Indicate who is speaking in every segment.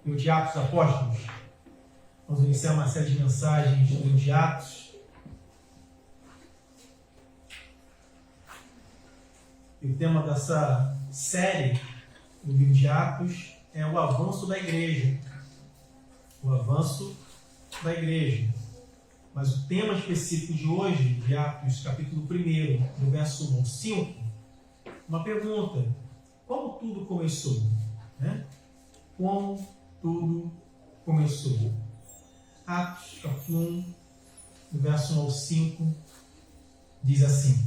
Speaker 1: livro de Atos dos Apóstolos. Vamos iniciar uma série de mensagens do livro de Atos. E o tema dessa série do livro de Atos é o avanço da igreja. O avanço da igreja. Mas o tema específico de hoje, de Atos, capítulo 1, do verso 1 ao 5, uma pergunta: como tudo começou? Como tudo começou? Atos, capítulo 1, do verso 1 ao 5, diz assim: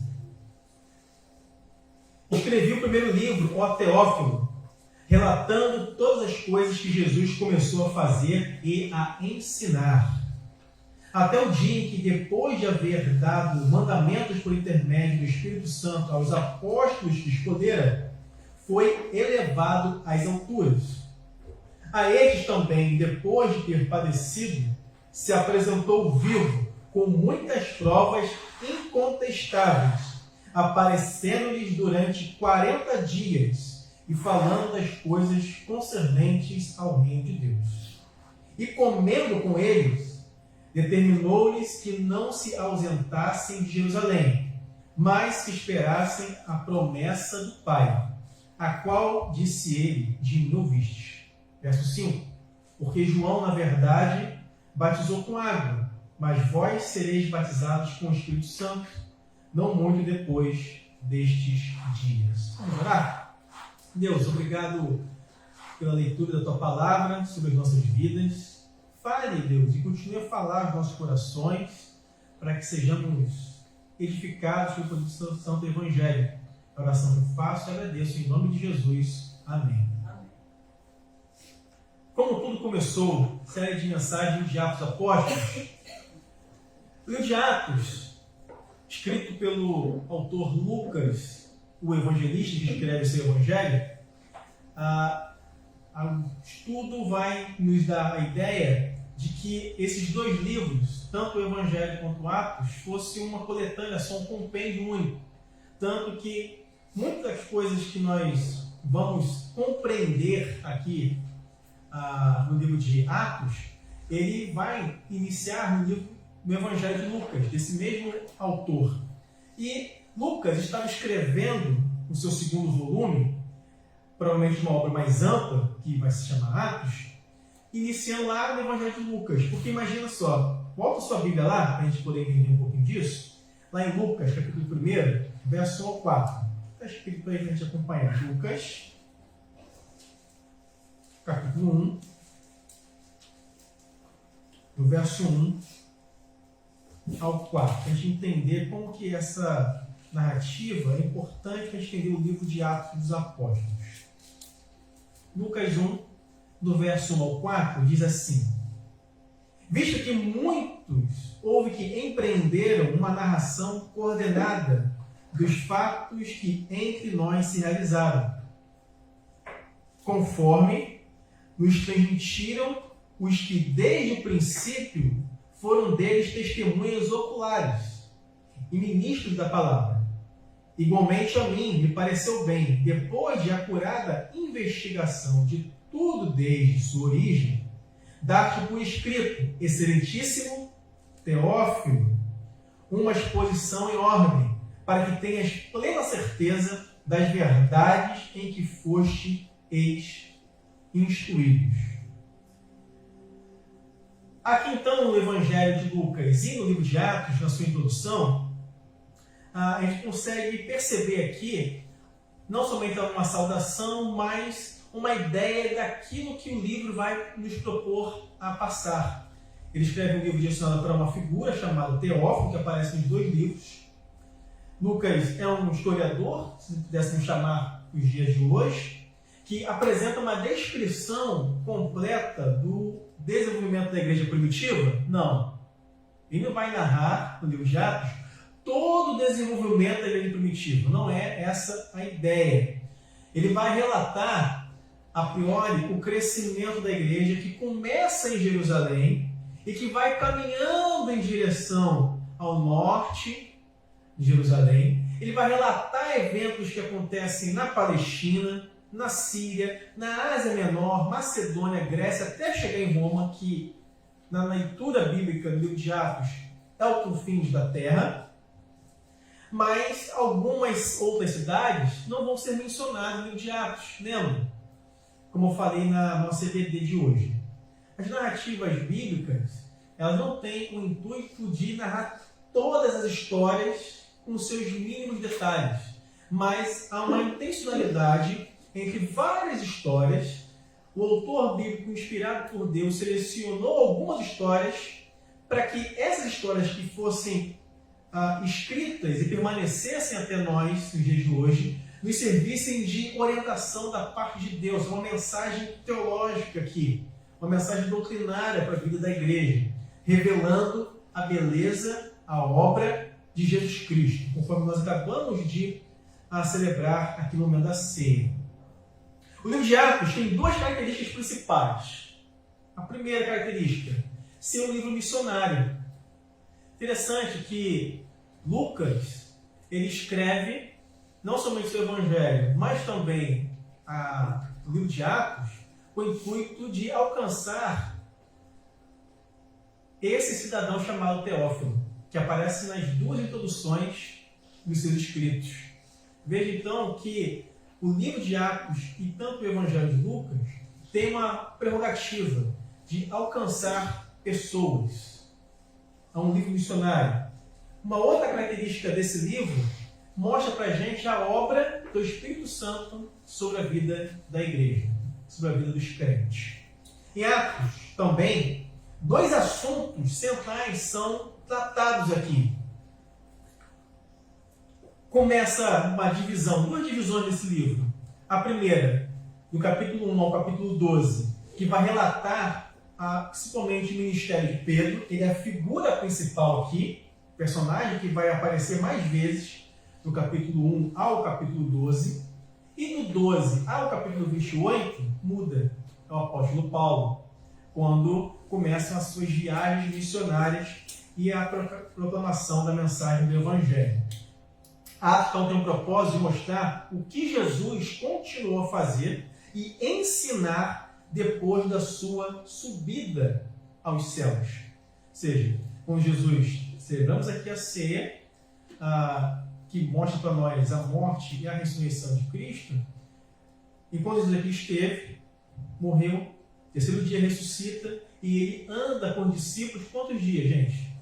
Speaker 1: escrevi o primeiro livro, ó Teófilo, relatando todas as coisas que Jesus começou a fazer e a ensinar, até o dia em que, depois de haver dado mandamentos por intermédio do Espírito Santo aos apóstolos que escolhera, foi elevado às alturas. A estes também, depois de ter padecido, se apresentou vivo, com muitas provas incontestáveis, aparecendo-lhes durante 40 dias e falando das coisas concernentes ao reino de Deus. E comendo com eles, determinou-lhes que não se ausentassem de Jerusalém, mas que esperassem a promessa do Pai, a qual disse ele: de mim ouvistes. Verso 5. Porque João, na verdade, batizou com água, mas vós sereis batizados com o Espírito Santo, não muito depois destes dias. Vamos orar? Deus, obrigado pela leitura da Tua Palavra sobre as nossas vidas. Fale, Deus, e continue a falar aos nossos corações, para que sejamos edificados pelo poder do Santo Evangelho. A oração que eu faço e agradeço em nome de Jesus. Amém. Como tudo começou, série de mensagens de Atos Apóstolos. O livro de Atos, escrito pelo autor Lucas, o evangelista que escreve o seu evangelho, o estudo vai nos dar a ideia de que esses dois livros, tanto o Evangelho quanto o Atos, fosse uma coletânea, só um compêndio único. Tanto que muitas das coisas que nós vamos compreender aqui no livro de Atos, ele vai iniciar no Evangelho de Lucas, desse mesmo autor. E Lucas estava escrevendo o seu segundo volume, provavelmente uma obra mais ampla, que vai se chamar Atos, iniciando lá no Evangelho de Lucas. Porque imagina só, volta sua Bíblia lá, para a gente poder entender um pouquinho disso, lá em Lucas, capítulo 1, verso 1 ao 4. Está escrito aí para a gente acompanhar. Lucas, capítulo 1, do verso 1 ao 4. Para a gente entender como que essa narrativa é importante para a gente entender o livro de Atos dos Apóstolos. Lucas 1, do verso 1 ao 4, diz assim: visto que muitos houve que empreenderam uma narração coordenada dos fatos que entre nós se realizaram, conforme nos transmitiram os que desde o princípio foram deles testemunhas oculares e ministros da palavra. Igualmente a mim me pareceu bem, depois de acurada investigação de tudo desde sua origem, dar-te por escrito, excelentíssimo Teófilo, uma exposição em ordem, para que tenhas plena certeza das verdades em que foste instruídos. Aqui então no Evangelho de Lucas e no livro de Atos, na sua introdução, a gente consegue perceber aqui não somente uma saudação, mas uma ideia daquilo que o livro vai nos propor a passar. Ele escreve um livro direcionado para uma figura chamada Teófilo, que aparece nos dois livros. Lucas é um historiador, se pudéssemos chamar os dias de hoje, que apresenta uma descrição completa do desenvolvimento da igreja primitiva? Não. Ele não vai narrar, no livro de Atos, todo o desenvolvimento da igreja primitiva. Não é essa a ideia. Ele vai relatar, a priori, o crescimento da igreja que começa em Jerusalém e que vai caminhando em direção ao norte de Jerusalém. Ele vai relatar eventos que acontecem na Palestina, na Síria, na Ásia Menor, Macedônia, Grécia, até chegar em Roma, que na leitura bíblica do livro de Atos é o confins da terra. Mas algumas outras cidades não vão ser mencionadas no livro de Atos, lembra? Como eu falei na nossa EBD de hoje. As narrativas bíblicas, elas não têm o intuito de narrar todas as histórias com seus mínimos detalhes, mas há uma intencionalidade entre várias histórias. O autor bíblico, inspirado por Deus, selecionou algumas histórias para que essas histórias que fossem escritas e permanecessem até nós, nos dias de hoje, nos servissem de orientação da parte de Deus, uma mensagem teológica aqui, uma mensagem doutrinária para a vida da igreja, revelando a beleza, a obra de Jesus Cristo, conforme nós acabamos de celebrar aqui no momento da ceia. O livro de Atos tem duas características principais. A primeira característica, ser um livro missionário. Interessante que Lucas, ele escreve não somente o seu evangelho, mas também o livro de Atos, com o intuito de alcançar esse cidadão chamado Teófilo, que aparece nas duas introduções dos seus escritos. Veja então que o livro de Atos e tanto o evangelho de Lucas tem uma prerrogativa de alcançar pessoas. É um livro missionário. Uma outra característica desse livro mostra para a gente a obra do Espírito Santo sobre a vida da igreja, sobre a vida dos crentes. Em Atos, também, dois assuntos centrais são tratados aqui. Começa uma divisão, duas divisões desse livro. A primeira, do capítulo 1 ao capítulo 12, que vai relatar principalmente o ministério de Pedro. Ele é a figura principal aqui, personagem que vai aparecer mais vezes do capítulo 1 ao capítulo 12. E do 12 ao capítulo 28, muda. É o apóstolo Paulo, quando começam as suas viagens missionárias e a proclamação da mensagem do Evangelho. Atos então tem o propósito de mostrar o que Jesus continuou a fazer e ensinar depois da sua subida aos céus. Ou seja, com Jesus, celebramos aqui a ceia, que mostra para nós a morte e a ressurreição de Cristo. Enquanto Jesus aqui esteve, morreu, terceiro dia ressuscita, e ele anda com os discípulos quantos dias, gente?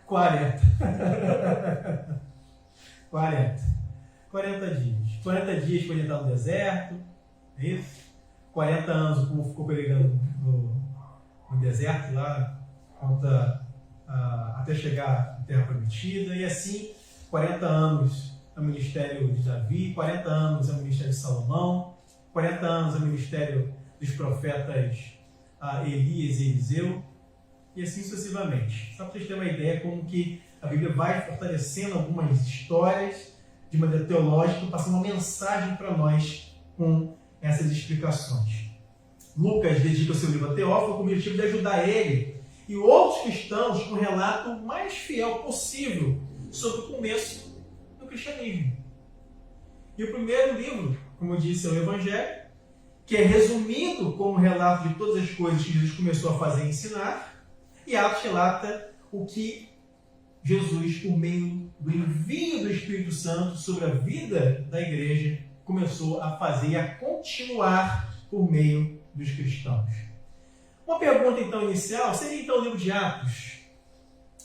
Speaker 1: 40. 40 dias. 40 dias foi entrar no deserto, é isso? 40 anos o povo ficou pregando no deserto lá, até chegar à Terra Prometida, e assim 40 anos é o ministério de Davi, 40 anos é o ministério de Salomão, 40 anos é o ministério dos profetas Elias e Eliseu, e assim sucessivamente. Só para vocês terem uma ideia como que a Bíblia vai fortalecendo algumas histórias de maneira teológica, passando uma mensagem para nós com essas explicações. Lucas dedica o seu livro a Teófilo com o objetivo de ajudar ele e outros cristãos com um relato mais fiel possível sobre o começo do cristianismo. E o primeiro livro, como eu disse, é o Evangelho, que é resumido como um relato de todas as coisas que Jesus começou a fazer e ensinar, e Atos relata o que Jesus, por meio do envio do Espírito Santo sobre a vida da igreja, começou a fazer e a continuar por meio dos cristãos. Uma pergunta então inicial, seria então o livro de Atos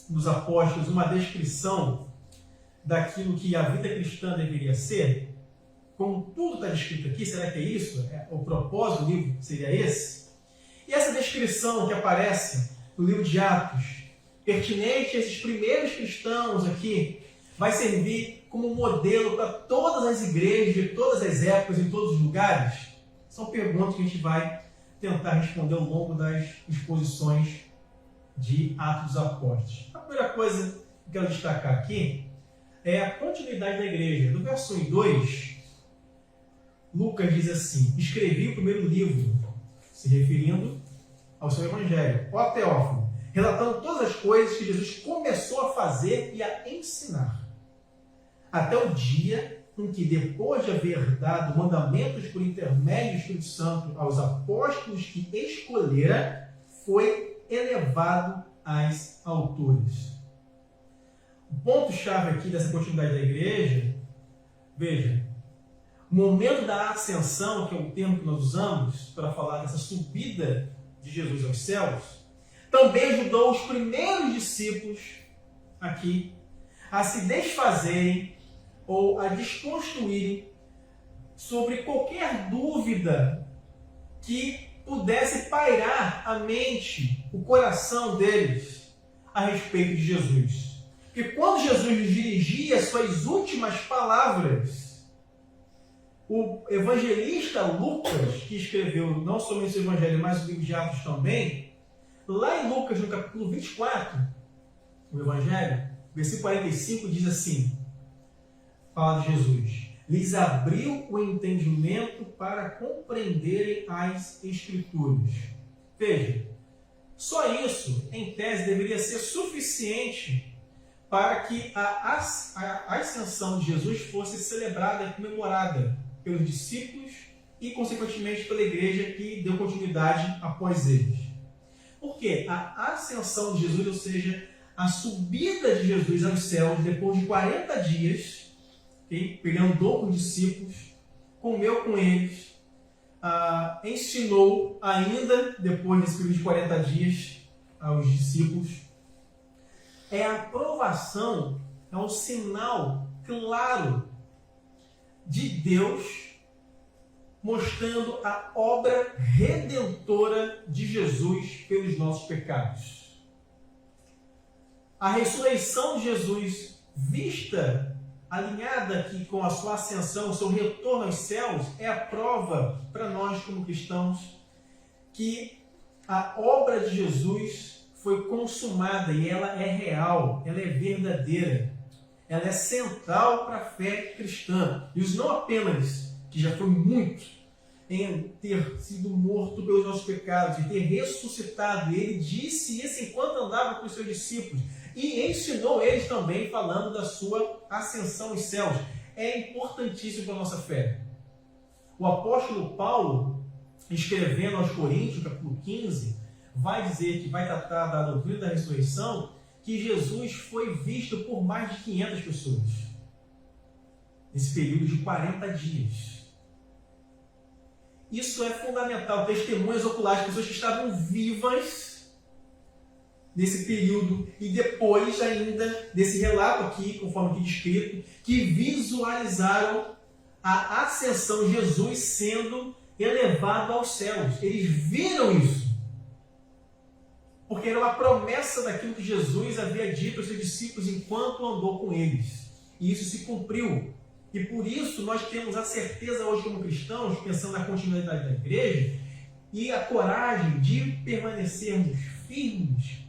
Speaker 1: dos Apóstolos uma descrição daquilo que a vida cristã deveria ser? Como tudo está descrito aqui, será que é isso? O propósito do livro seria esse? E essa descrição que aparece no livro de Atos, pertinente a esses primeiros cristãos aqui, vai servir como modelo para todas as igrejas de todas as épocas, em todos os lugares? São perguntas que a gente vai tentar responder ao longo das exposições de Atos dos Apóstolos. A primeira coisa que eu quero destacar aqui é a continuidade da igreja. No verso 1 e 2, Lucas diz assim: escrevi o primeiro livro, se referindo ao seu Evangelho, ó Teófilo, relatando todas as coisas que Jesus começou a fazer e a ensinar, até o dia em que, depois de haver dado mandamentos por intermédio do Espírito Santo aos apóstolos que escolhera, foi elevado às alturas. O ponto-chave aqui dessa continuidade da igreja, veja, o momento da ascensão, que é o termo que nós usamos para falar dessa subida de Jesus aos céus, também ajudou os primeiros discípulos aqui a se desfazerem ou a desconstruírem sobre qualquer dúvida que pudesse pairar a mente, o coração deles a respeito de Jesus. Porque quando Jesus lhes dirigia suas últimas palavras, o evangelista Lucas, que escreveu não somente o Evangelho, mas o livro de Atos também, lá em Lucas, no capítulo 24, o Evangelho, versículo 45, diz assim, fala de Jesus, lhes abriu o entendimento para compreenderem as Escrituras. Veja, só isso, em tese, deveria ser suficiente para que a ascensão de Jesus fosse celebrada e comemorada pelos discípulos e, consequentemente, pela igreja que deu continuidade após eles. Porque a ascensão de Jesus, ou seja, a subida de Jesus aos céus, depois de 40 dias, okay, ele andou com os discípulos, comeu com eles, ensinou ainda, depois desse período de 40 dias, aos discípulos, é a provação, é um sinal claro de Deus mostrando a obra redentora de Jesus pelos nossos pecados. A ressurreição de Jesus, vista, alinhada aqui com a sua ascensão, o seu retorno aos céus, é a prova para nós como cristãos que a obra de Jesus foi consumada e ela é real, ela é verdadeira. Ela é central para a fé cristã. E isso não apenas, que já foi muito, em ter sido morto pelos nossos pecados, e ter ressuscitado. E ele disse isso enquanto andava com os seus discípulos. E ensinou eles também, falando da sua ascensão aos céus. É importantíssimo para a nossa fé. O apóstolo Paulo, escrevendo aos Coríntios, capítulo 15, vai dizer que vai tratar da doutrina da ressurreição, que Jesus foi visto por mais de 500 pessoas, nesse período de 40 dias. Isso é fundamental, testemunhas oculares, pessoas que estavam vivas nesse período, e depois ainda desse relato aqui, conforme aqui descrito, que visualizaram a ascensão de Jesus sendo elevado aos céus. Eles viram isso. Porque era uma promessa daquilo que Jesus havia dito aos seus discípulos enquanto andou com eles. E isso se cumpriu. E por isso nós temos a certeza hoje como cristãos, pensando na continuidade da igreja, e a coragem de permanecermos firmes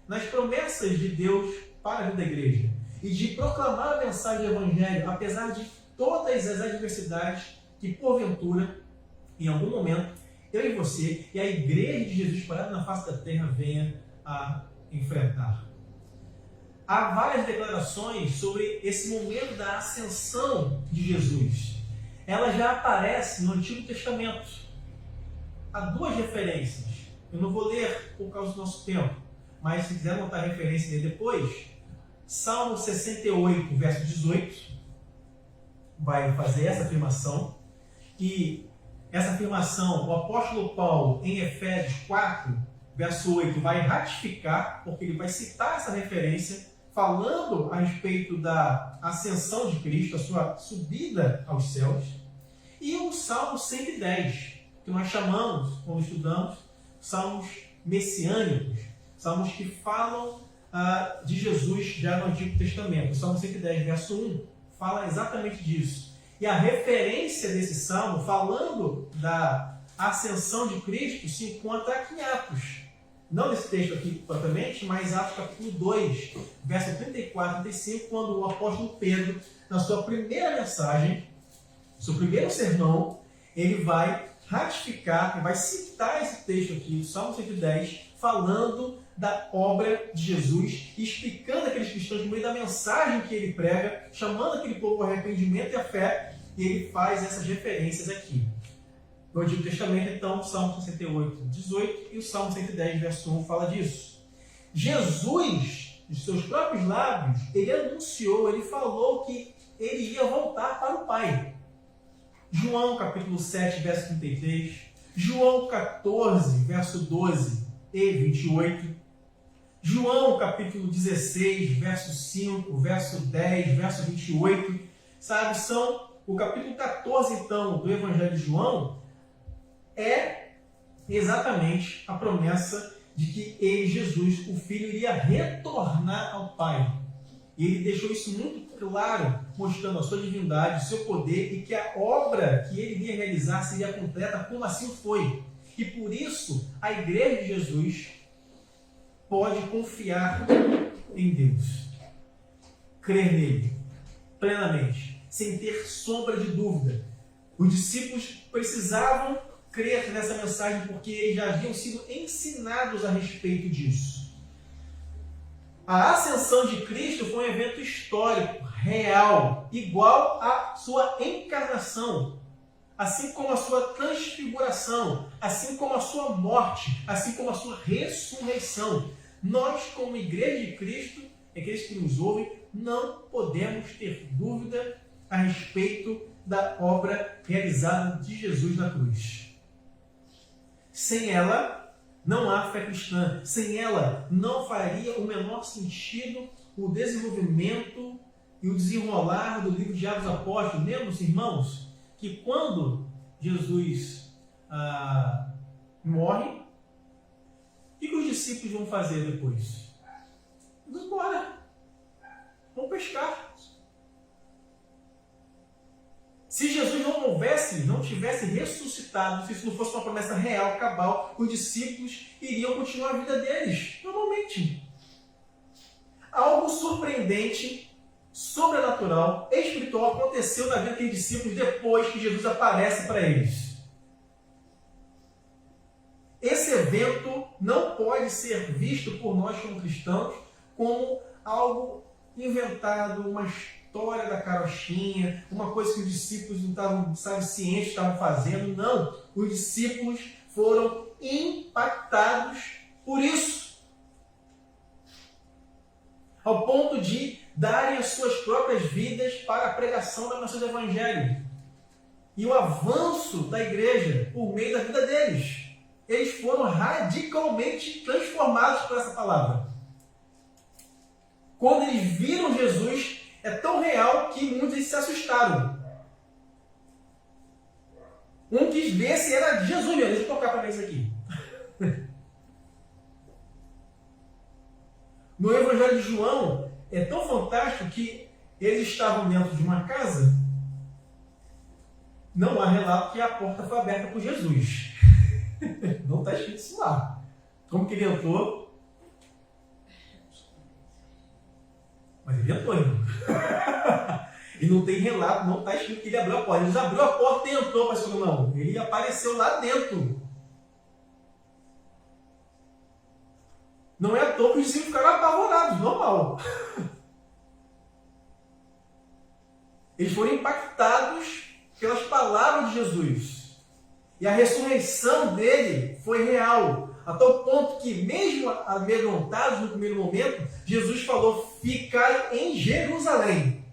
Speaker 1: nas promessas de Deus para a vida da igreja. E de proclamar a mensagem do Evangelho, apesar de todas as adversidades que, porventura, em algum momento, eu e você e a igreja de Jesus parada na face da terra venha a enfrentar. Há várias declarações sobre esse momento da ascensão de Jesus. Ela já aparece no Antigo Testamento. Há duas referências. Eu não vou ler por causa do nosso tempo, mas se quiser anotar a referência dele depois, Salmo 68, verso 18, vai fazer essa afirmação, e essa afirmação, o apóstolo Paulo, em Efésios 4, verso 8, vai ratificar, porque ele vai citar essa referência, falando a respeito da ascensão de Cristo, a sua subida aos céus. E o Salmo 110, que nós chamamos, quando estudamos, salmos messiânicos, salmos que falam de Jesus já no Antigo Testamento. O Salmo 110, verso 1, fala exatamente disso. E a referência desse salmo, falando da ascensão de Cristo, se encontra aqui em Atos. Não nesse texto aqui propriamente, mas Atos capítulo 2, verso 34 e 35, quando o apóstolo Pedro, na sua primeira mensagem, seu primeiro sermão, ele vai ratificar, ele vai citar esse texto aqui, o Salmo 110, falando da obra de Jesus, explicando aqueles cristãos no meio da mensagem que ele prega, chamando aquele povo ao arrependimento e à fé, e ele faz essas referências aqui. No Antigo Testamento, então, o Salmo 68, 18 e o Salmo 110, verso 1 fala disso. Jesus, de seus próprios lábios, ele anunciou, ele falou que ele ia voltar para o Pai. João capítulo 7, verso 33, João 14, verso 12 e 28, João capítulo 16, verso 5, verso 10, verso 28, sabe, são o capítulo 14, então, do Evangelho de João, é exatamente a promessa de que ele, Jesus, o Filho, iria retornar ao Pai. E ele deixou isso muito claro, mostrando a sua divindade, o seu poder, e que a obra que ele iria realizar seria completa, como assim foi. E por isso, a Igreja de Jesus pode confiar em Deus, crer nele plenamente, sem ter sombra de dúvida. Os discípulos precisavam crer nessa mensagem porque eles já haviam sido ensinados a respeito disso. A ascensão de Cristo foi um evento histórico, real, igual à sua encarnação, assim como a sua transfiguração, assim como a sua morte, assim como a sua ressurreição. Nós, como Igreja de Cristo, aqueles que nos ouvem, não podemos ter dúvida a respeito da obra realizada de Jesus na cruz. Sem ela, não há fé cristã. Sem ela, não faria o menor sentido o desenvolvimento e o desenrolar do livro de Atos dos Apóstolos. Lembram-se, irmãos, que quando Jesus morre, o que os discípulos vão fazer depois? Vão embora. Vão pescar. Se Jesus não tivesse ressuscitado, se isso não fosse uma promessa real, cabal, os discípulos iriam continuar a vida deles, normalmente. Algo surpreendente, sobrenatural, espiritual aconteceu na vida daqueles discípulos depois que Jesus aparece para eles. Esse evento não pode ser visto por nós como cristãos como algo inventado, uma história da carochinha, uma coisa que os discípulos não estavam, cientes estavam fazendo. Não, os discípulos foram impactados por isso, ao ponto de darem as suas próprias vidas para a pregação da mensagem do Evangelho e o avanço da igreja por meio da vida deles. Eles foram radicalmente transformados por essa palavra. Quando eles viram Jesus, é tão real que muitos se assustaram. Um quis ver se era de Jesus mesmo. Deixa eu tocar para ver isso aqui. No Evangelho de João, é tão fantástico que eles estavam dentro de uma casa. Não há relato que a porta foi aberta por Jesus. Não está escrito isso lá. Como que ele entrou? Mas ele entrou, irmão. E não tem relato, não está escrito que ele abriu a porta. Ele abriu a porta e entrou, mas não. Ele apareceu lá dentro. Não é à toa que os discípulos ficaram apavorados, normal. Eles foram impactados pelas palavras de Jesus. E a ressurreição dele foi real. A tal ponto que, mesmo amedrontados no primeiro momento, Jesus falou: ficai em Jerusalém,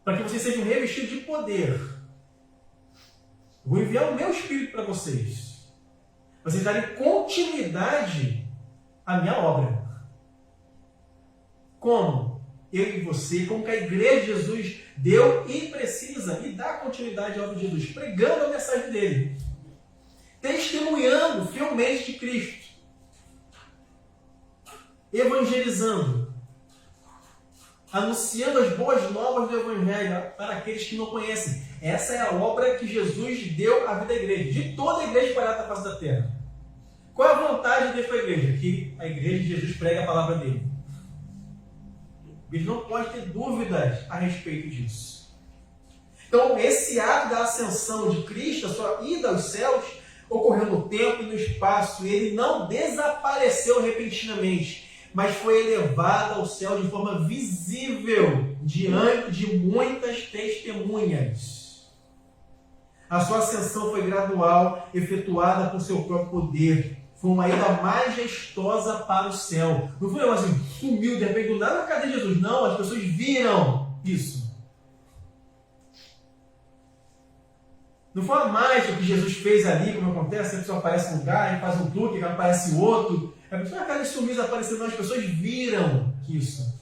Speaker 1: para que vocês sejam revestidos de poder. Eu vou enviar o meu Espírito para vocês. Vocês darem continuidade à minha obra. Como? Eu e você, como que a Igreja de Jesus deu e precisa e dá continuidade à obra de Jesus, pregando a mensagem dele, testemunhando fielmente de Cristo, evangelizando, anunciando as boas novas do Evangelho para aqueles que não conhecem. Essa é a obra que Jesus deu à vida da igreja, de toda a igreja espalhada na face da terra. Qual é a vantagem de Deus para a igreja? Que a igreja de Jesus prega a palavra dele. Eles não podem ter dúvidas a respeito disso. Então, esse ato da ascensão de Cristo, a sua ida aos céus, ocorreu no tempo e no espaço. Ele não desapareceu repentinamente, mas foi elevada ao céu de forma visível diante de muitas testemunhas. A sua ascensão foi gradual, efetuada por seu próprio poder. Foi uma ida majestosa para o céu. Não foi assim, sumiu de repente do nada, cadê Jesus? Não, as pessoas viram isso. Não foi uma mágica que Jesus fez ali, como acontece, a pessoa aparece um lugar, ele faz um truque, aparece outro. A pessoa, cara, sumiu, desapareceu. Não, as pessoas viram isso.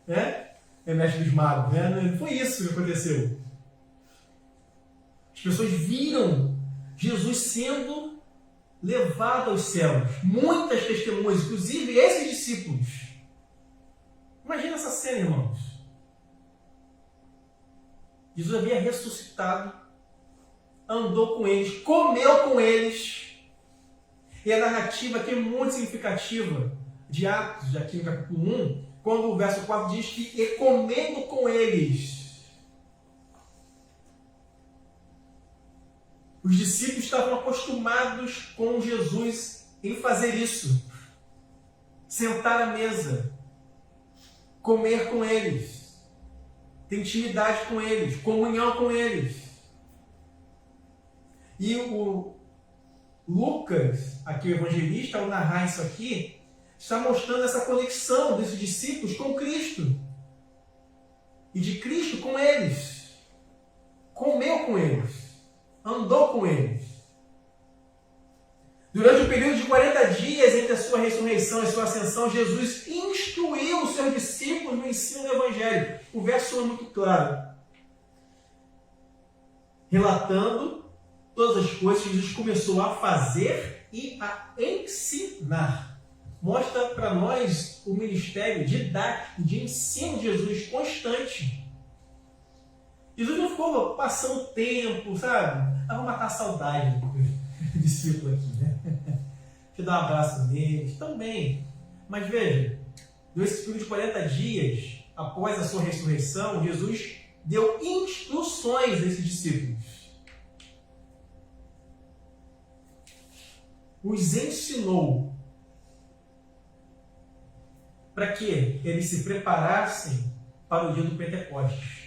Speaker 1: Né? É mestre dos magos, né? Não foi isso que aconteceu. As pessoas viram Jesus sendo levado aos céus. Muitas testemunhas, inclusive esses discípulos. Imagina essa cena, irmãos. Jesus havia ressuscitado, andou com eles, comeu com eles. E a narrativa aqui é muito significativa de Atos, aqui no capítulo 1, quando o verso 4 diz que e comendo com eles. Os discípulos estavam acostumados com Jesus em fazer isso. Sentar à mesa, comer com eles, ter intimidade com eles, comunhão com eles. E o Lucas, aqui o evangelista, ao narrar isso aqui, está mostrando essa conexão desses discípulos com Cristo. E de Cristo com eles. Comeu com eles. Andou com eles. Durante o período de 40 dias entre a sua ressurreição e a sua ascensão, Jesus instruiu os seus discípulos no ensino do Evangelho. O verso é muito claro. Relatando todas as coisas que Jesus começou a fazer e a ensinar. Mostra para nós o ministério didático de ensino de Jesus constante. Jesus não ficou passando tempo, sabe? Vamos matar a saudade do discípulo aqui, né? Deixa eu dar um abraço neles. Também. Mas veja, nesse período de 40 dias, após a sua ressurreição, Jesus deu instruções a esses discípulos. Os ensinou para que eles se preparassem para o dia do Pentecostes.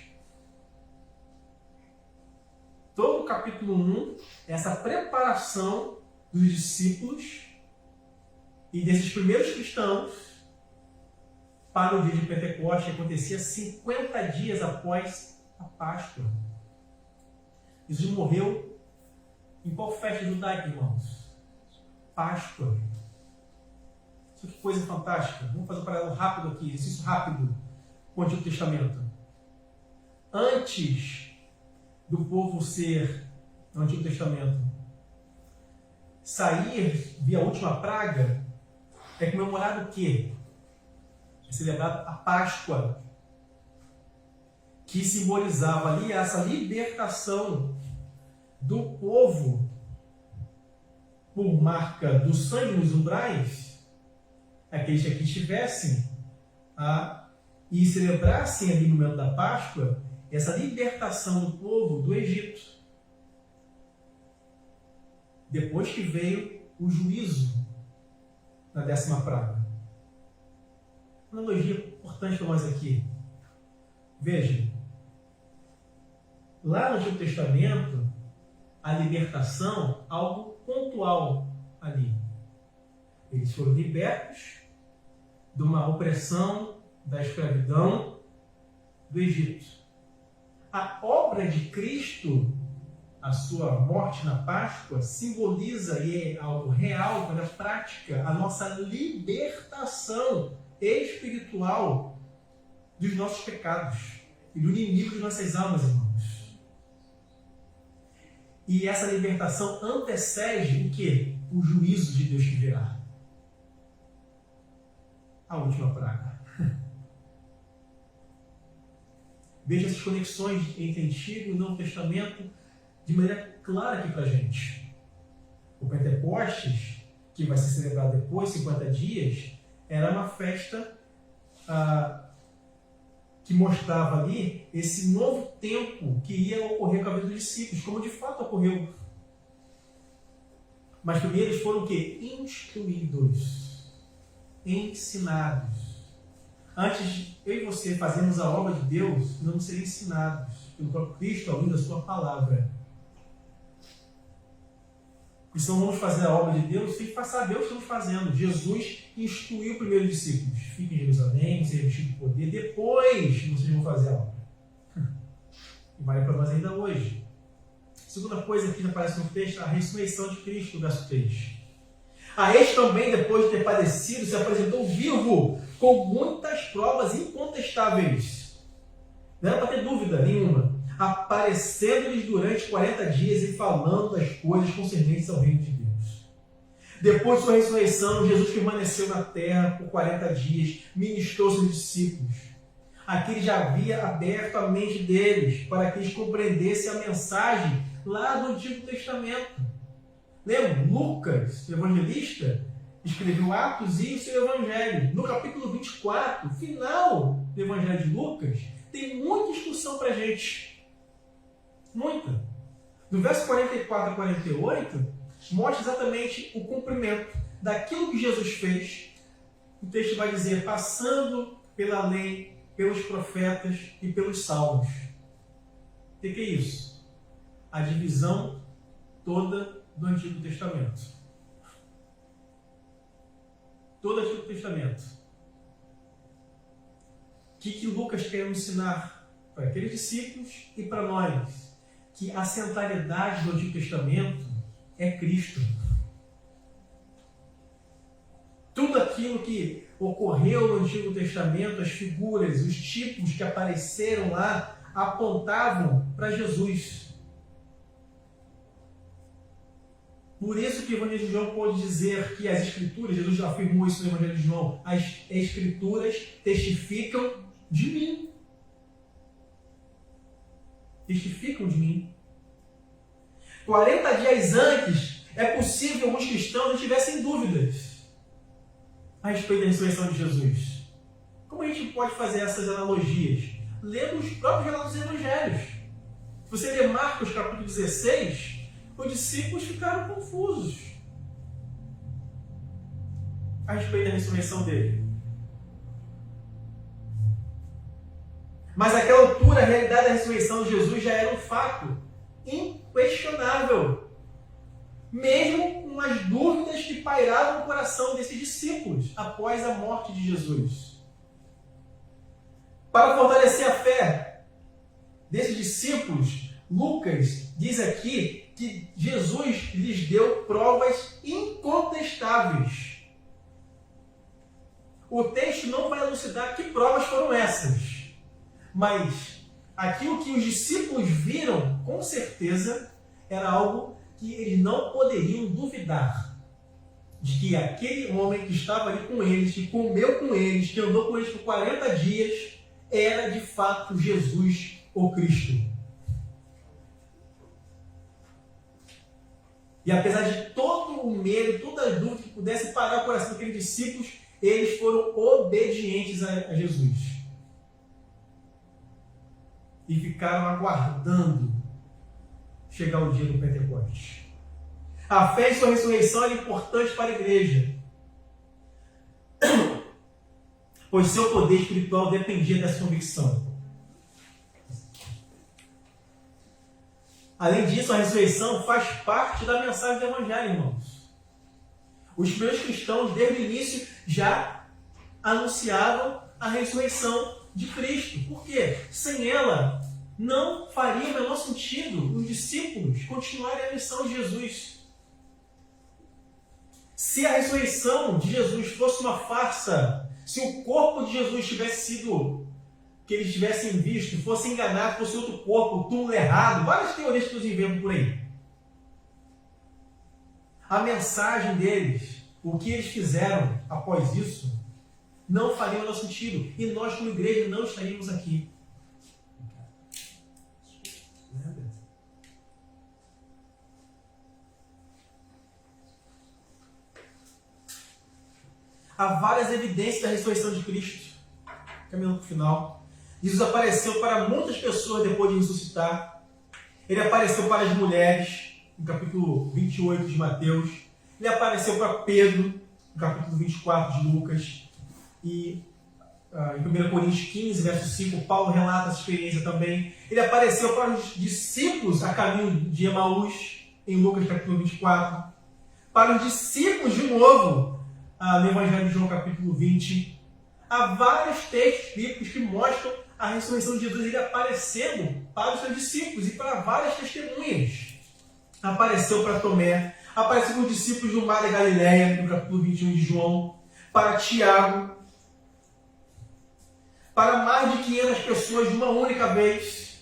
Speaker 1: Todo o capítulo 1, essa preparação dos discípulos e desses primeiros cristãos para o dia de Pentecostes, que acontecia 50 dias após a Páscoa. Jesus morreu em qual festa judaica, irmãos? Páscoa. Isso que coisa fantástica. Vamos fazer um paralelo rápido aqui, exercício rápido com o Antigo Testamento. Antes do povo ser, no Antigo Testamento, sair via última praga, é comemorado o quê? É celebrado a Páscoa, que simbolizava ali essa libertação do povo por marca do sangue nos umbrais, aqueles que aqui estivessem e celebrassem ali no momento da Páscoa, essa libertação do povo do Egito. Depois que veio o juízo na 10ª praga. Uma analogia importante para nós aqui. Veja, lá no Antigo Testamento, a libertação, algo pontual ali. Eles foram libertos de uma opressão da escravidão do Egito. A obra de Cristo, a sua morte na Páscoa, simboliza, e é algo real, na prática, a nossa libertação espiritual dos nossos pecados e do inimigo de nossas almas, irmãos. E essa libertação antecede o quê? O juízo de Deus que virá. A última praga. Veja essas conexões entre Antigo e Novo Testamento de maneira clara aqui para a gente. O Pentecostes, que vai ser celebrado depois, 50 dias, era uma festa que mostrava ali esse novo tempo que ia ocorrer com a vida dos discípulos, como de fato ocorreu. Mas primeiro eles foram o quê? Instruídos. ensinados. Antes de eu e você fazermos a obra de Deus, não serem ensinados pelo próprio Cristo ao luz da sua palavra. E se não vamos fazer a obra de Deus, tem que saber o que estamos fazendo. Jesus instruiu primeiro os discípulos. Fiquem em Jerusalém, sejam revestidos de poder, depois vocês vão fazer a obra. E vale para nós ainda hoje. Segunda coisa que aparece no texto, a ressurreição de Cristo, verso 3. A este também, depois de ter padecido, se apresentou vivo, com muitas provas incontestáveis. Não era para ter dúvida nenhuma. Aparecendo-lhes durante 40 dias e falando das coisas concernentes ao reino de Deus. Depois de sua ressurreição, Jesus permaneceu na terra por 40 dias, ministrou seus discípulos. Aqui ele já havia aberto a mente deles, para que eles compreendessem a mensagem lá do Antigo Testamento. Lembra? Lucas, o evangelista, escreveu Atos e o seu Evangelho. No capítulo 24, final do Evangelho de Lucas, tem muita instrução para a gente. Muita. Do verso 44 a 48, mostra exatamente o cumprimento daquilo que Jesus fez. O texto vai dizer, passando pela lei, pelos profetas e pelos salmos. O que é isso? A divisão toda do Antigo Testamento. Todo o Antigo Testamento. O que Lucas quer ensinar para aqueles discípulos e para nós? Que a centralidade do Antigo Testamento é Cristo. Tudo aquilo que ocorreu no Antigo Testamento, as figuras, os tipos que apareceram lá, apontavam para Jesus. Por isso que o Evangelho de João pode dizer que as Escrituras, Jesus já afirmou isso no Evangelho de João, as Escrituras testificam de mim. Testificam de mim. 40 dias antes, é possível que alguns cristãos não tivessem dúvidas a respeito da ressurreição de Jesus. Como a gente pode fazer essas analogias? Lendo os próprios relatos dos evangelhos. Se você ler Marcos capítulo 16, os discípulos ficaram confusos a respeito da ressurreição dele. Mas naquela altura, a realidade da ressurreição de Jesus já era um fato inquestionável. Mesmo com as dúvidas que pairavam no coração desses discípulos após a morte de Jesus. Para fortalecer a fé desses discípulos, Lucas diz aqui que Jesus lhes deu provas incontestáveis. O texto não vai elucidar que provas foram essas. Mas aquilo que os discípulos viram, com certeza, era algo que eles não poderiam duvidar. De que aquele homem que estava ali com eles, que comeu com eles, que andou com eles por 40 dias, era de fato Jesus, o Cristo. E apesar de todo o medo, toda a dúvida que pudesse parar o coração daqueles discípulos, eles foram obedientes a Jesus. E ficaram aguardando chegar o dia do Pentecostes. A fé em sua ressurreição era importante para a igreja, pois seu poder espiritual dependia dessa convicção. Além disso, a ressurreição faz parte da mensagem do Evangelho, irmãos. Os primeiros cristãos, desde o início, já anunciavam a ressurreição de Cristo. Por quê? Sem ela, não faria o menor sentido os discípulos continuarem a missão de Jesus. Se a ressurreição de Jesus fosse uma farsa, se o corpo de Jesus tivesse sido, que eles tivessem visto, fosse enganado, fosse outro corpo, o túmulo errado, várias teorias que eles inventam por aí. A mensagem deles, o que eles fizeram após isso, não faria o menor sentido. E nós, como igreja, não estaríamos aqui. Há várias evidências da ressurreição de Cristo. Caminhando para o final. Jesus apareceu para muitas pessoas depois de ressuscitar. Ele apareceu para as mulheres, no capítulo 28 de Mateus. Ele apareceu para Pedro, no capítulo 24 de Lucas, e em 1 Coríntios 15, verso 5, Paulo relata essa experiência também. Ele apareceu para os discípulos a caminho de Emaús, em Lucas capítulo 24. Para os discípulos, de novo, no Evangelho de João capítulo 20. Há vários textos bíblicos que mostram a ressurreição de Jesus, ele aparecendo para os seus discípulos e para várias testemunhas. Apareceu para Tomé, apareceu para os discípulos do Mar da Galileia, no capítulo 21 de João, para Tiago, para mais de 500 pessoas de uma única vez.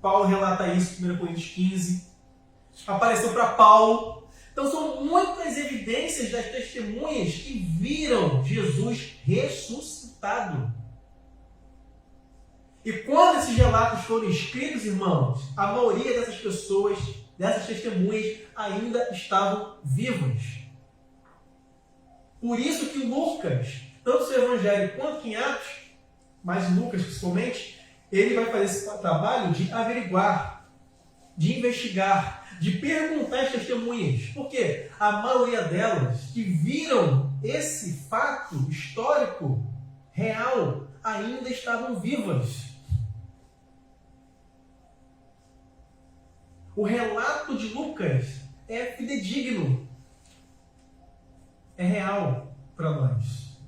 Speaker 1: Paulo relata isso em 1 Coríntios 15. Apareceu para Paulo. Então são muitas evidências das testemunhas que viram Jesus ressuscitado. E quando esses relatos foram escritos, irmãos, a maioria dessas pessoas, dessas testemunhas, ainda estavam vivas. Por isso que Lucas, tanto seu Evangelho quanto em Atos, mas Lucas principalmente, ele vai fazer esse trabalho de averiguar, de investigar, de perguntar às testemunhas. Por quê? A maioria delas que viram esse fato histórico, real, ainda estavam vivas. O relato de Lucas é fidedigno, é real para nós,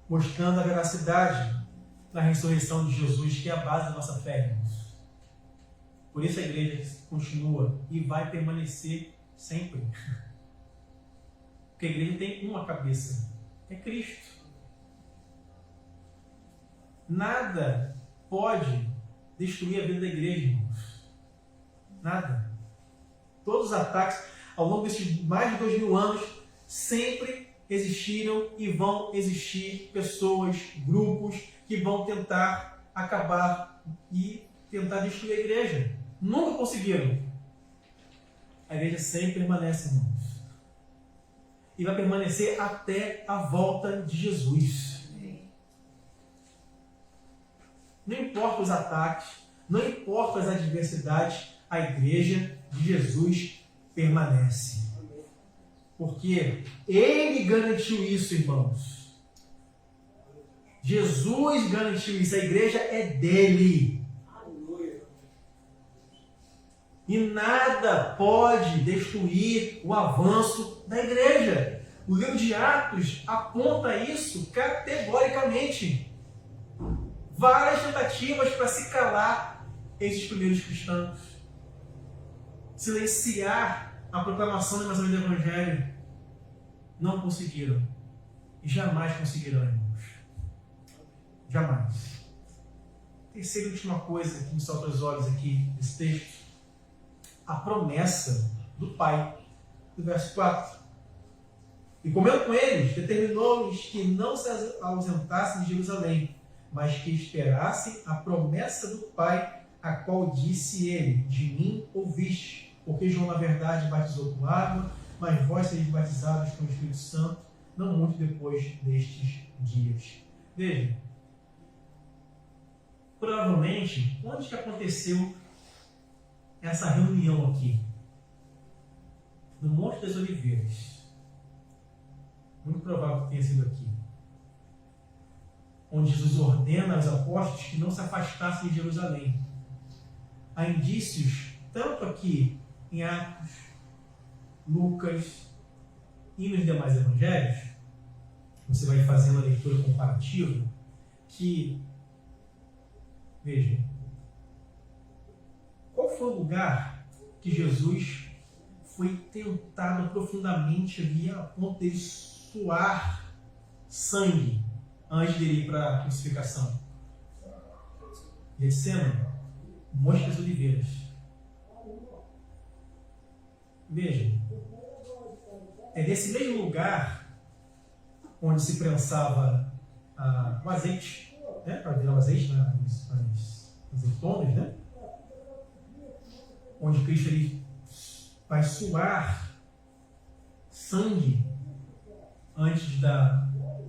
Speaker 1: mostrando a veracidade da ressurreição de Jesus, que é a base da nossa fé, irmãos. Por isso a igreja continua e vai permanecer sempre. Porque a igreja tem uma cabeça, é Cristo. Nada pode destruir a vida da igreja, irmãos. Nada. Todos os ataques ao longo desses mais de 2000 anos sempre existiram e vão existir pessoas, grupos que vão tentar acabar e tentar destruir a igreja. Nunca conseguiram. A igreja sempre permanece, irmãos. E vai permanecer até a volta de Jesus. Não importa os ataques, não importa as adversidades, a igreja de Jesus permanece. Porque Ele garantiu isso, irmãos. Jesus garantiu isso. A igreja é dele. E nada pode destruir o avanço da igreja. O livro de Atos aponta isso categoricamente. Várias tentativas para se calar esses primeiros cristãos. Silenciar a proclamação da mensagem do Evangelho. Não conseguiram. E jamais conseguirão, irmãos. Jamais. Terceira e última coisa que me salta aos olhos aqui nesse texto. A promessa do Pai. Do verso 4. E comendo com eles, determinou-lhes que não se ausentassem de Jerusalém, mas que esperassem a promessa do Pai, a qual disse ele: de mim ouviste, porque João na verdade batizou com água, mas vós sereis batizados com o Espírito Santo, não muito depois destes dias. Veja, provavelmente, onde que aconteceu essa reunião aqui? No Monte das Oliveiras. Muito provável que tenha sido aqui. Onde Jesus ordena aos apóstolos que não se afastassem de Jerusalém. Há indícios, tanto aqui em Atos, Lucas e nos demais evangelhos, você vai fazendo a leitura comparativa, que, veja, qual foi o lugar que Jesus foi tentado profundamente ali a ponto de suar sangue antes de ir para a crucificação? Getsemane, Monte das Oliveiras. Veja, é desse mesmo lugar onde se prensava o azeite, né? Para virar o azeite nas azeitonas, né? Onde Cristo ele vai suar sangue antes de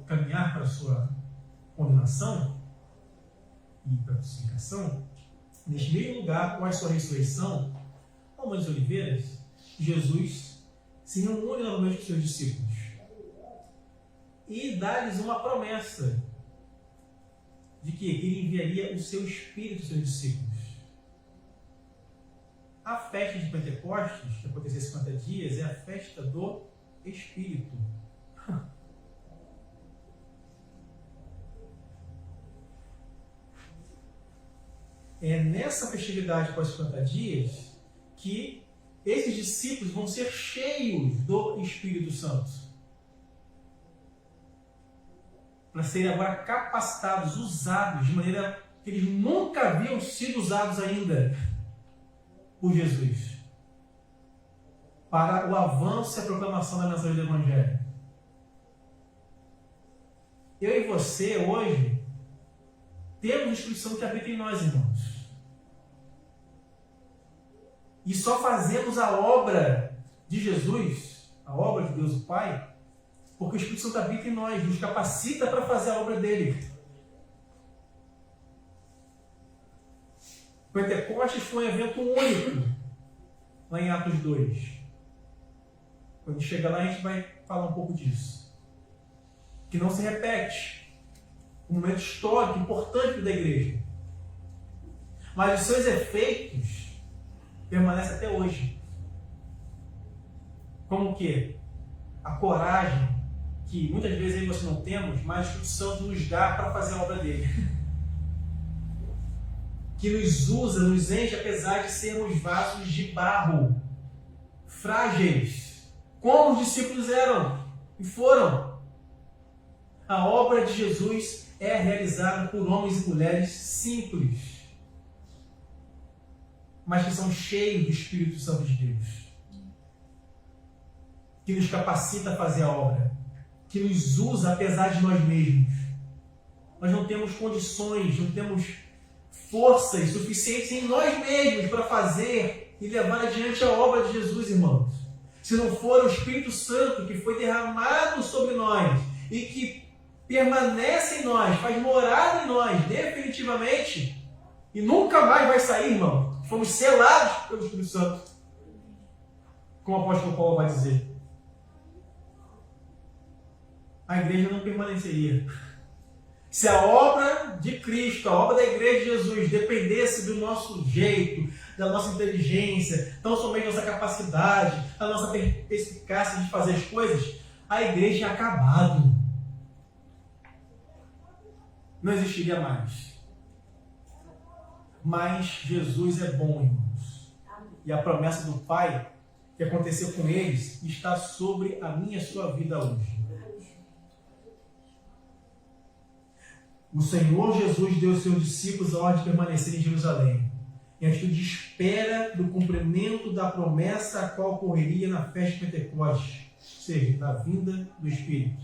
Speaker 1: caminhar para a sua condenação e para a crucificação. Neste mesmo lugar, com a sua ressurreição, ao Monte das Oliveiras, Jesus se reúne novamente com seus discípulos e dá-lhes uma promessa de que ele enviaria o seu Espírito aos seus discípulos. A festa de Pentecostes, que aconteceu 50 dias, é a festa do Espírito. É nessa festividade após 50 dias que esses discípulos vão ser cheios do Espírito Santo. Para serem agora capacitados, usados de maneira que eles nunca haviam sido usados ainda por Jesus, para o avanço e a proclamação da mensagem do Evangelho. Eu e você, hoje, temos o Espírito Santo que habita em nós, irmãos. E só fazemos a obra de Jesus, a obra de Deus o Pai, porque o Espírito Santo habita em nós, nos capacita para fazer a obra dele. Pentecostes foi um evento único, lá em Atos 2. Quando chega lá, a gente vai falar um pouco disso. Que não se repete. Um momento histórico, importante da igreja. Mas os seus efeitos permanecem até hoje. Como o quê? A coragem, que muitas vezes aí você não temos, mas o Espírito Santo nos dá para fazer a obra dele. Que nos usa, nos enche, apesar de sermos vasos de barro, frágeis, como os discípulos eram e foram. A obra de Jesus é realizada por homens e mulheres simples, mas que são cheios do Espírito Santo de Deus, que nos capacita a fazer a obra, que nos usa apesar de nós mesmos. Nós não temos condições, não temos forças suficientes em nós mesmos para fazer e levar adiante a obra de Jesus, irmãos. Se não for o Espírito Santo que foi derramado sobre nós e que permanece em nós, faz morada em nós definitivamente e nunca mais vai sair, irmão. Fomos selados pelo Espírito Santo, como o apóstolo Paulo vai dizer. A igreja não permaneceria. Se a obra de Cristo, a obra da igreja de Jesus dependesse do nosso jeito, da nossa inteligência, tão somente da nossa capacidade, da nossa perspicácia de fazer as coisas, a igreja tinha acabado. Não existiria mais. Mas Jesus é bom, irmãos. E a promessa do Pai que aconteceu com eles está sobre a minha e a sua vida hoje. O Senhor Jesus deu aos seus discípulos a ordem de permanecer em Jerusalém, em atitude de espera do cumprimento da promessa a qual ocorreria na festa de Pentecostes, ou seja, na vinda do Espírito.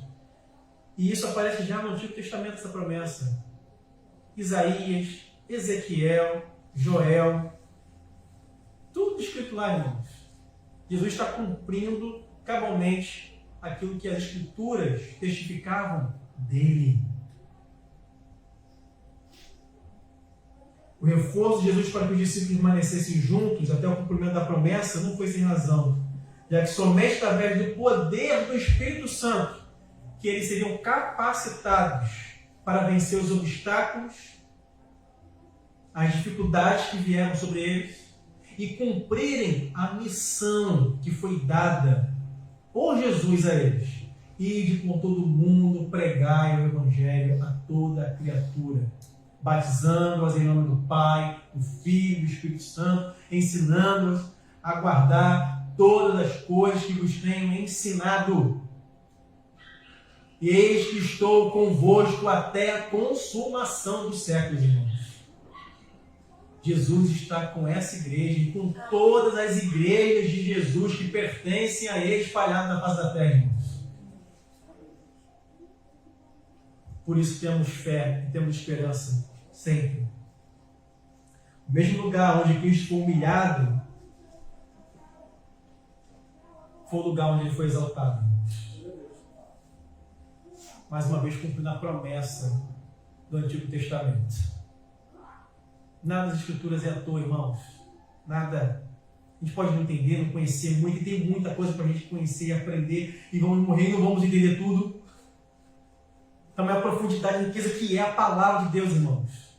Speaker 1: E isso aparece já no Antigo Testamento, essa promessa. Isaías, Ezequiel, Joel, tudo escrito lá, irmãos. Jesus está cumprindo cabalmente aquilo que as Escrituras testificavam dele. O reforço de Jesus para que os discípulos permanecessem juntos até o cumprimento da promessa não foi sem razão, já que somente através do poder do Espírito Santo que eles seriam capacitados para vencer os obstáculos, as dificuldades que vieram sobre eles e cumprirem a missão que foi dada por Jesus a eles. Ide por todo o mundo, pregai o Evangelho a toda a criatura, batizando-as em nome do Pai, do Filho e do Espírito Santo, ensinando-as a guardar todas as coisas que vos tenho ensinado. E eis que estou convosco até a consumação dos séculos, irmãos. Jesus está com essa igreja e com todas as igrejas de Jesus que pertencem a ele espalhadas na face da terra, irmãos. Por isso temos fé e temos esperança sempre. O mesmo lugar onde Cristo foi humilhado foi o lugar onde ele foi exaltado. Mais uma vez cumprindo a promessa do Antigo Testamento. Nada das Escrituras é à toa, irmãos. Nada. A gente pode não entender, não conhecer muito, e tem muita coisa para a gente conhecer e aprender, e vamos morrer e não vamos entender tudo. Também a profundidade e a riqueza que é a palavra de Deus, irmãos.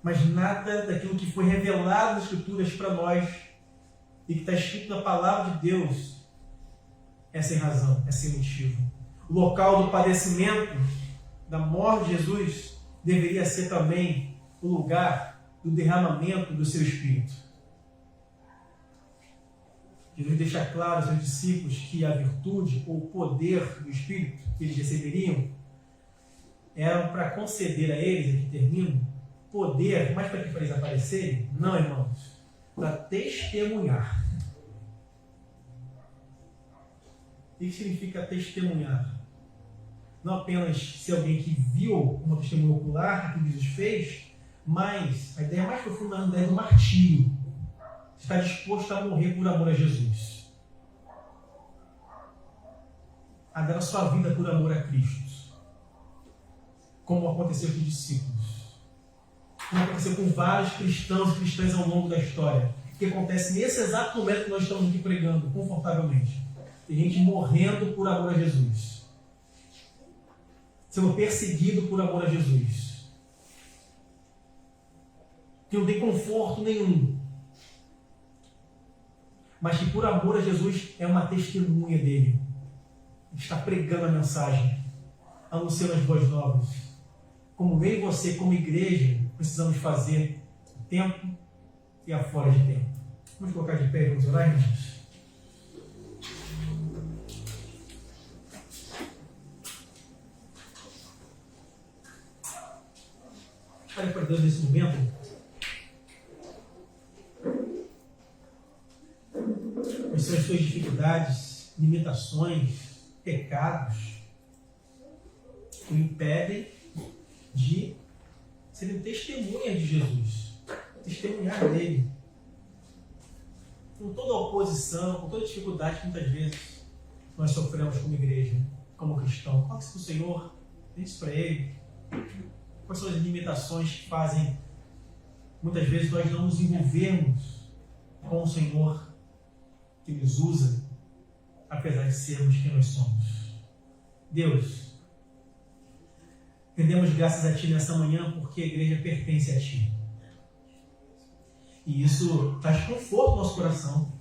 Speaker 1: Mas nada daquilo que foi revelado nas Escrituras para nós e que está escrito na palavra de Deus é sem razão, é sem motivo. O local do padecimento, da morte de Jesus, deveria ser também o lugar do derramamento do seu Espírito. Jesus deixa claro aos seus discípulos que a virtude ou o poder do Espírito que eles receberiam era para conceder a eles, aqui termino, poder, mas para que para eles aparecerem? Não, irmãos, para testemunhar. O que significa testemunhar? Não apenas ser alguém que viu uma testemunha ocular que Jesus fez, mas a ideia mais profunda é a ideia do martírio. Está disposto a morrer por amor a Jesus. A dar a sua vida por amor a Cristo. Como aconteceu com os discípulos. Como aconteceu com vários cristãos e cristãs ao longo da história. Que acontece nesse exato momento que nós estamos aqui pregando, confortavelmente. Tem gente morrendo por amor a Jesus. Sendo perseguido por amor a Jesus. Que não tem conforto nenhum. Mas que por amor a Jesus é uma testemunha dele. Está pregando a mensagem, anunciando as boas novas. Como eu e você, como igreja, precisamos fazer a tempo e a fora de tempo. Vamos colocar de pé e vamos orar, irmãos? Olha para Deus nesse momento. Quais são as suas dificuldades, limitações, pecados que o impedem de serem testemunhas de Jesus, testemunhar dele. Com toda a oposição, com toda a dificuldade que muitas vezes nós sofremos como igreja, como cristão. Coloque-se para o Senhor, diz para Ele. Quais são as limitações que fazem muitas vezes nós não nos envolvermos com o Senhor que nos usa, apesar de sermos quem nós somos. Deus, rendemos graças a Ti nessa manhã porque a igreja pertence a Ti. E isso traz conforto ao nosso coração,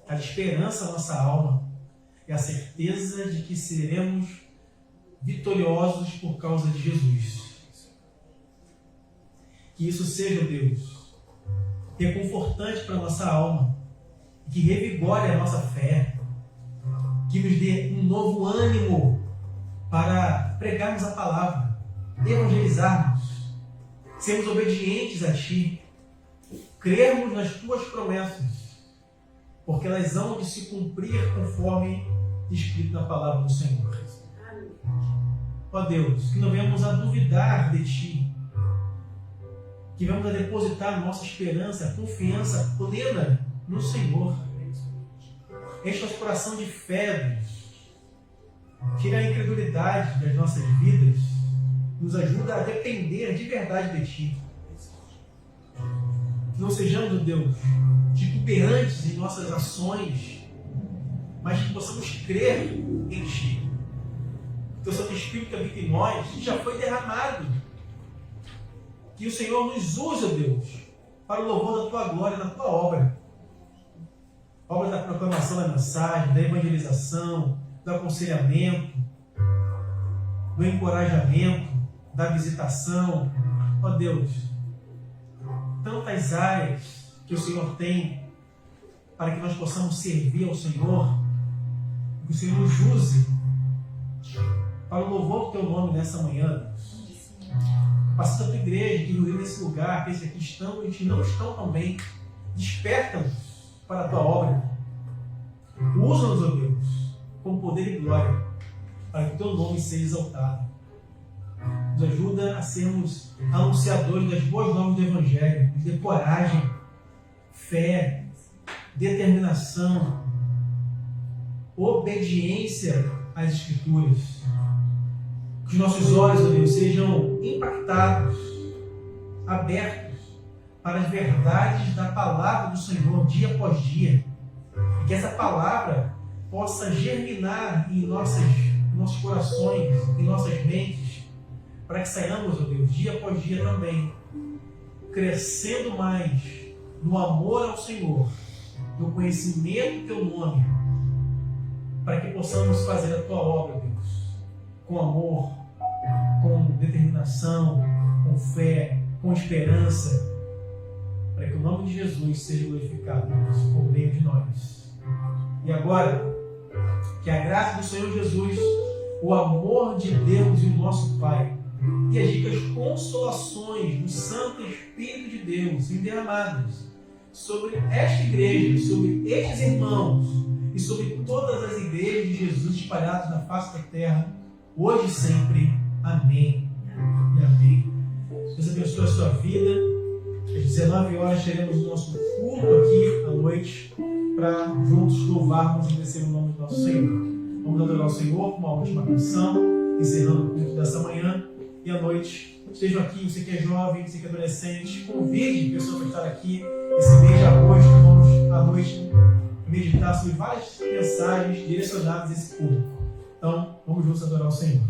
Speaker 1: traz esperança à nossa alma e a certeza de que seremos vitoriosos por causa de Jesus. Que isso seja, Deus, reconfortante para a nossa alma, que revigore a nossa fé, que nos dê um novo ânimo para pregarmos a palavra, evangelizarmos, sermos obedientes a Ti, crermos nas Tuas promessas, porque elas hão de se cumprir conforme escrito na palavra do Senhor. Ó Deus, que não venhamos a duvidar de Ti, que venhamos a depositar nossa esperança, confiança plena no Senhor. Enche nosso coração de fé, Deus. Tira a incredulidade das nossas vidas. Nos ajuda a depender de verdade de Ti. Que não sejamos, Deus, titubeantes em nossas ações, mas que possamos crer em Ti. Que o Santo Espírito que habita em nós já foi derramado. Que o Senhor nos use, Deus, para o louvor da Tua glória, da Tua obra. Obra da proclamação da mensagem, da evangelização, do aconselhamento, do encorajamento, da visitação. Ó Deus, tantas áreas que o Senhor tem para que nós possamos servir ao Senhor, que o Senhor nos use para o louvor do Teu nome nessa manhã, Deus. Capacita a Tua igreja que nos nesse lugar, que esses aqui estão e que não estão também. Desperta-nos para a Tua obra. Usa-nos, ó Deus, com poder e glória, para que o Teu nome seja exaltado. Nos ajuda a sermos anunciadores das boas novas do Evangelho, nos dê coragem, fé, determinação, obediência às Escrituras. Que os nossos olhos, ó Deus, sejam impactados, abertos, para as verdades da palavra do Senhor dia após dia. E que essa palavra possa germinar em nossos corações, em nossas mentes, para que saiamos, ó Deus, dia após dia também, crescendo mais no amor ao Senhor, no conhecimento do Teu nome, para que possamos fazer a Tua obra, Deus, com amor, com determinação, com fé, com esperança, para que o nome de Jesus seja glorificado, Deus, por meio de nós. E agora, que a graça do Senhor Jesus, o amor de Deus e o nosso Pai, e as ricas consolações do Santo Espírito de Deus sejam derramadas sobre esta igreja, sobre estes irmãos e sobre todas as igrejas de Jesus espalhadas na face da terra, hoje e sempre. Amém e amém. Deus abençoe a sua vida. Às 19 horas teremos o nosso culto aqui à noite para juntos louvarmos e agradecer o nome do nosso Senhor. Vamos adorar o Senhor com uma última canção, encerrando o culto dessa manhã e à noite. Estejam aqui, você que é jovem, você que é adolescente, convide pessoas para estar aqui. Esse mês de agosto, vamos à noite meditar sobre várias mensagens direcionadas a esse público. Então, vamos juntos adorar o Senhor.